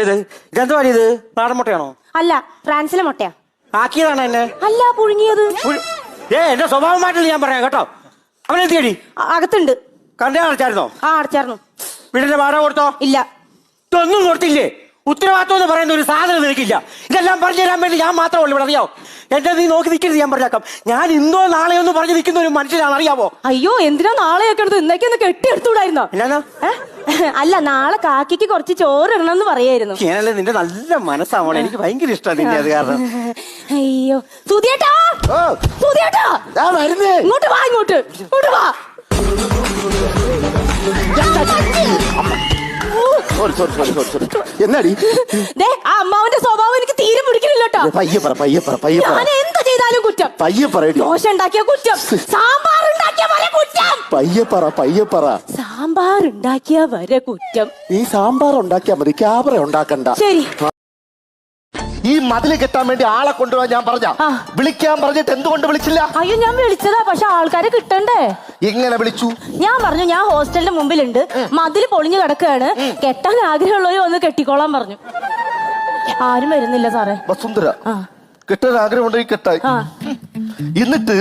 ഇതെന്തുവാ ഇത്? നാടൻ മുട്ടയാണോ? അല്ല, ഫ്രാൻസിലെ മുട്ടയാ. ആക്കിയതാണോ എന്നെ? അല്ല, പുഴുങ്ങിയത്. എന്റെ സ്വഭാവമായിട്ടില്ല ഞാൻ പറയാം കേട്ടോ. അവനെത്തിയടി അകത്തുണ്ട്. കണ്ടേ അടച്ചായിരുന്നോ? അടച്ചായിരുന്നു. വീടിന്റെ വാടക കൊടുത്തോ? ഇല്ല. ഇതൊന്നും കൊടുത്തില്ലേ? ഉത്തരവാദിത്വം എന്ന് പറയുന്ന ഒരു സാധനം നിനക്കില്ല. ഇതെല്ലാം പറഞ്ഞു തരാൻ വേണ്ടി ഞാൻ മാത്രമേ ഉള്ളൂ ഇവിടെ, അറിയാവോ? എന്റെ നീ നോക്കി നിൽക്കരുത്, ഞാൻ പറഞ്ഞേക്കാം. ഞാൻ ഇന്നോ നാളെയോ എന്ന് പറഞ്ഞു നിൽക്കുന്ന ഒരു മനുഷ്യനാണ്, അറിയാവോ? അയ്യോ, എന്തിനാ നാളെയൊക്കെ എടുത്ത് ഇന്നേക്കൊന്ന് കെട്ടിയെടുത്തുകൂടായിരുന്നോ? എന്നാ? അല്ല, നാളെ കാക്കിക്ക് കുറച്ച് ചോറ് ഇടണമെന്ന് പറയായിരുന്നു. ഞാനല്ലേ, നിന്റെ നല്ല മനസ്സാവണം, എനിക്ക് ഭയങ്കര ഇഷ്ടമാണ് നിന്നെ, അത് കാരണം. അയ്യോ, സുധിയേട്ടാ, സുധിയേട്ടാ, ഇങ്ങോട്ട് വാ, ഇങ്ങോട്ട് വാ. എന്നാടി ആ അമ്മാവന്റെ സ്വഭാവം എനിക്ക് തീരെ പിടിക്കുന്നില്ല കേട്ടോ. ഞാൻ എന്ത് ചെയ്താലും കുറ്റം. ദോശ ഉണ്ടാക്കിയ കുറ്റം, സാമ്പാർ ഉണ്ടാക്കിയ വരെ കുറ്റം. പയ്യപ്പറ സാമ്പാർ ഉണ്ടാക്കിയ വരെ കുറ്റം. നീ സാമ്പാർ ഉണ്ടാക്കിയാ മതി, ക്യാമറ ഉണ്ടാക്കണ്ട. ശരി. ഈ മതില് കെട്ടാൻ വേണ്ടി ആളെ കൊണ്ടുപോകാൻ ഞാൻ പറഞ്ഞ വിളിക്കാൻ പറഞ്ഞിട്ട് എന്തുകൊണ്ട് വിളിച്ചില്ല? അയ്യോ, ഞാൻ വിളിച്ചതാ, പക്ഷെ ആൾക്കാരെ കിട്ടണ്ടേ. എങ്ങനെ വിളിച്ചു? ഞാൻ പറഞ്ഞു, ഞാൻ ഹോസ്റ്റലിന്റെ മുമ്പിലുണ്ട്, മതില് പൊളിഞ്ഞു കിടക്കുകയാണ്, കെട്ടാൻ ആഗ്രഹമുള്ളവര് വന്ന് കെട്ടിക്കോളാൻ പറഞ്ഞു. ആരും വരുന്നില്ല സാറേ. വസുന്ധര, കെട്ടാൻ ആഗ്രഹമുണ്ടെങ്കിൽ കെട്ടായി. എന്നിട്ട്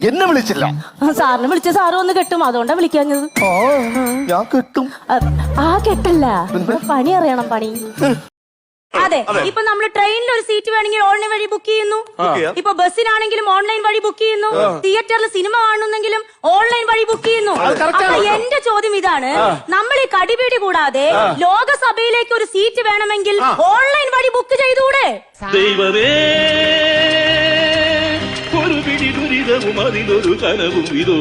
എന്നെ വിളിച്ചില്ല. സാറിന് വിളിച്ച സാറ് വന്ന് കെട്ടും, അതുകൊണ്ടാ വിളിക്കാഞ്ഞത്. ഞാൻ കെട്ടും. കെട്ടല്ല, പണി അറിയണം, പണി. അതെ, ഇപ്പൊ നമ്മൾ ട്രെയിനിൽ ഒരു സീറ്റ് വേണമെങ്കിൽ ഓൺലൈൻ വഴി ബുക്ക് ചെയ്യുന്നു. ഇപ്പൊ ബസ്സിനാണെങ്കിലും ഓൺലൈൻ വഴി ബുക്ക് ചെയ്യുന്നു. തിയേറ്ററിൽ സിനിമ കാണുന്നെങ്കിലും ഓൺലൈൻ വഴി ബുക്ക് ചെയ്യുന്നു. അപ്പൊ എന്റെ ചോദ്യം ഇതാണ്, നമ്മൾ ഈ കടിപിടി കൂടാതെ ലോകസഭയിലേക്ക് ഒരു സീറ്റ് വേണമെങ്കിൽ ഓൺലൈൻ വഴി ബുക്ക് ചെയ്തുകൂടെ? ദൈവമേ, ഒരു പിടി ദുരിതവും അതിനൊരു കനവും ഇതോ.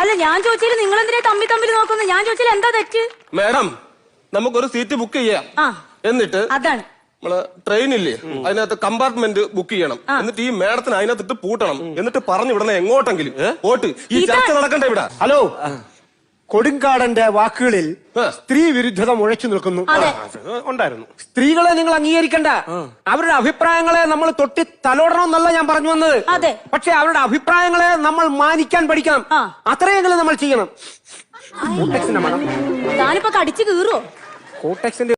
അല്ല, ഞാൻ ചോദിച്ചാൽ നിങ്ങൾ എന്തിനാ തമ്മിൽ നോക്കുന്നത്? ഞാൻ ചോദിച്ചാൽ എന്താ തെറ്റ്? മാഡം, നമുക്കൊരു സീറ്റ് ബുക്ക് ചെയ്യാം. എന്നിട്ട് അതാണ് നമ്മള് ട്രെയിനില്ലേ, അതിനകത്ത് കമ്പാർട്ട്മെന്റ് ബുക്ക് ചെയ്യണം. എന്നിട്ട് ഈ മാഡത്തിന് അതിനകത്തിട്ട് പൂട്ടണം. എന്നിട്ട് പറഞ്ഞു വിടണം എങ്ങോട്ടെങ്കിലും. പോട്ട് ഈ ചർച്ച നടക്കണ്ട ഇവിടെ. ഹലോ, കൊടുങ്കാടന്റെ വാക്കുകളിൽ സ്ത്രീ വിരുദ്ധത മുഴച്ചു നിൽക്കുന്നു. ഉണ്ടായിരുന്നു. സ്ത്രീകളെ നിങ്ങൾ അംഗീകരിക്കണ്ട. അവരുടെ അഭിപ്രായങ്ങളെ നമ്മൾ തൊട്ടി തലോടണമെന്നല്ല ഞാൻ പറഞ്ഞു വന്നത്. പക്ഷെ അവരുടെ അഭിപ്രായങ്ങളെ നമ്മൾ മാനിക്കാൻ പഠിക്കണം. അത്രയെങ്കിലും നമ്മൾ ചെയ്യണം. ഞാനിപ്പോ കടിച്ചു കീറുവോ? കോട്ടക്സിന്റെ